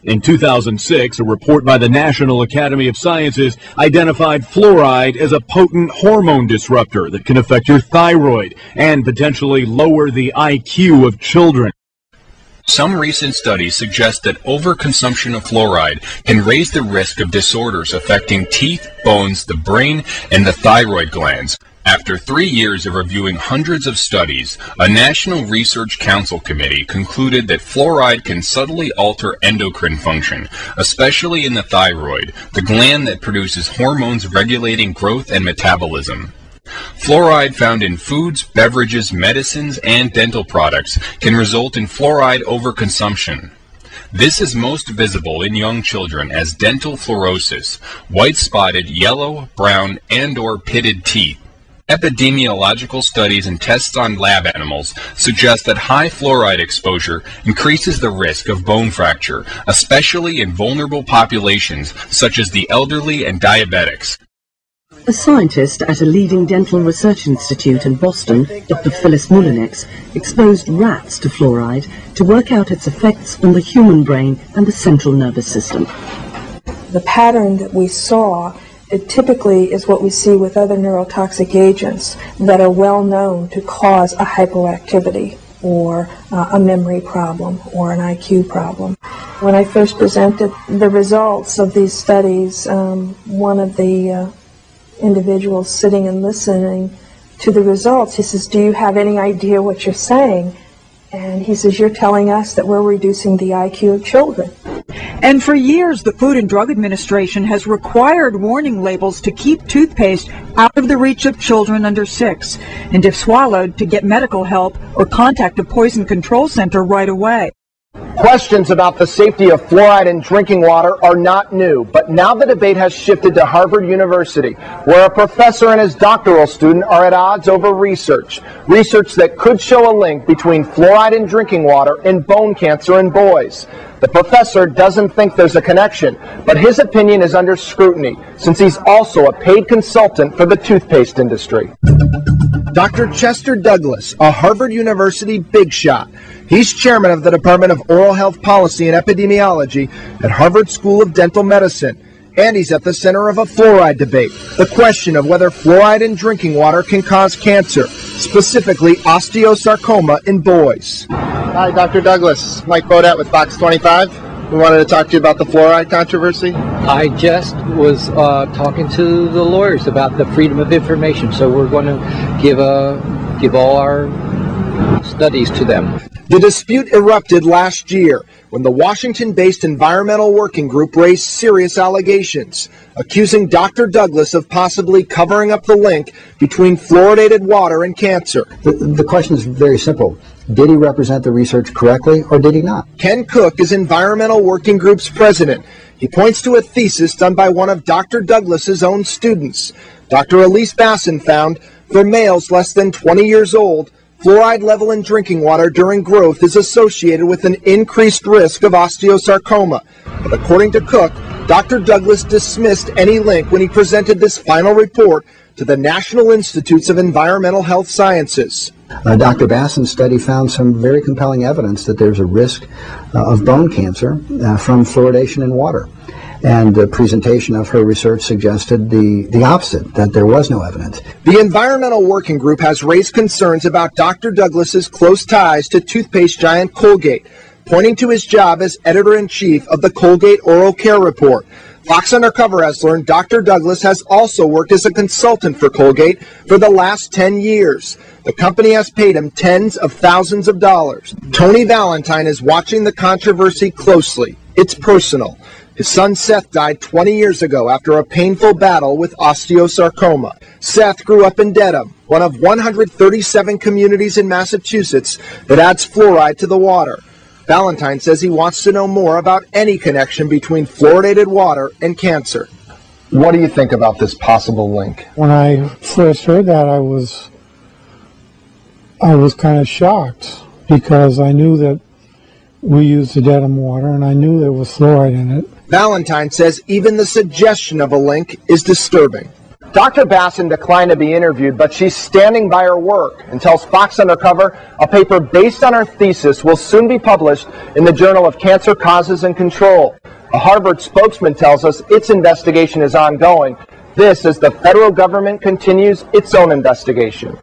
In 2006, a report by the National Academy of Sciences identified fluoride as a potent hormone disruptor that can affect your thyroid and potentially lower the IQ of children. Some recent studies suggest that overconsumption of fluoride can raise the risk of disorders affecting teeth, bones, the brain, and the thyroid glands. After 3 years of reviewing hundreds of studies, a National Research Council committee concluded that fluoride can subtly alter endocrine function, especially in the thyroid, the gland that produces hormones regulating growth and metabolism. Fluoride found in foods, beverages, medicines, and dental products can result in fluoride overconsumption. This is most visible in young children as dental fluorosis, white-spotted, yellow, brown, and/or pitted teeth. Epidemiological studies and tests on lab animals suggest that high fluoride exposure increases the risk of bone fracture, especially in vulnerable populations such as the elderly and diabetics. A scientist at a leading dental research institute in Boston, Dr. Phyllis Moulinex, exposed rats to fluoride to work out its effects on the human brain and the central nervous system. The pattern that we saw, it typically is what we see with other neurotoxic agents that are well known to cause a hyperactivity or a memory problem or an IQ problem. When I first presented the results of these studies, one of the individuals sitting and listening to the results, he says, "Do you have any idea what you're saying?" And he says, "You're telling us that we're reducing the IQ of children." And for years, the Food and Drug Administration has required warning labels to keep toothpaste out of the reach of children under 6, and if swallowed, to get medical help or contact a poison control center right away. Questions about the safety of fluoride in drinking water are not new, but now the debate has shifted to Harvard University, where a professor and his doctoral student are at odds over research that could show a link between fluoride in drinking water and bone cancer in boys. The professor doesn't think there's a connection, but his opinion is under scrutiny, since he's also a paid consultant for the toothpaste industry. Dr. Chester Douglas, a Harvard University big shot. He's chairman of the Department of Oral Health Policy and Epidemiology at Harvard School of Dental Medicine, and he's at the center of a fluoride debate, the question of whether fluoride in drinking water can cause cancer, specifically osteosarcoma in boys. Hi, Dr. Douglas. Mike Bodette with Fox 25. We wanted to talk to you about the fluoride controversy. I just was talking to the lawyers about the freedom of information, so we're going to give all our studies to them. The dispute erupted last year when the Washington-based Environmental Working Group raised serious allegations, accusing Dr. Douglas of possibly covering up the link between fluoridated water and cancer. The question is very simple. Did he represent the research correctly, or did he not? Ken Cook is Environmental Working Group's president. He points to a thesis done by one of Dr. Douglas's own students. Dr. Elise Basson found, for males less than 20 years old, fluoride level in drinking water during growth is associated with an increased risk of osteosarcoma. But according to Cook, Dr. Douglas dismissed any link when he presented this final report to the National Institutes of Environmental Health Sciences. Dr. Basson's study found some very compelling evidence that there's a risk of bone cancer from fluoridation in water. And the presentation of her research suggested the opposite, that there was no evidence. The Environmental Working Group has raised concerns about Dr. Douglas's close ties to toothpaste giant Colgate, pointing to his job as editor-in-chief of the Colgate Oral Care Report. Fox Undercover has learned Dr. Douglas has also worked as a consultant for Colgate for the last 10 years. The company has paid him tens of thousands of dollars. Tony Valentine is watching the controversy closely. It's personal. His son Seth died 20 years ago after a painful battle with osteosarcoma. Seth grew up in Dedham, one of 137 communities in Massachusetts that adds fluoride to the water. Valentine says he wants to know more about any connection between fluoridated water and cancer. What do you think about this possible link? When I first heard that, I was kind of shocked, because I knew that we used the Dedham water and I knew there was fluoride in it. Valentine says even the suggestion of a link is disturbing. Dr. Basson declined to be interviewed, but she's standing by her work and tells Fox Undercover a paper based on her thesis will soon be published in the Journal of Cancer Causes and Control. A Harvard spokesman tells us its investigation is ongoing. This as the federal government continues its own investigation.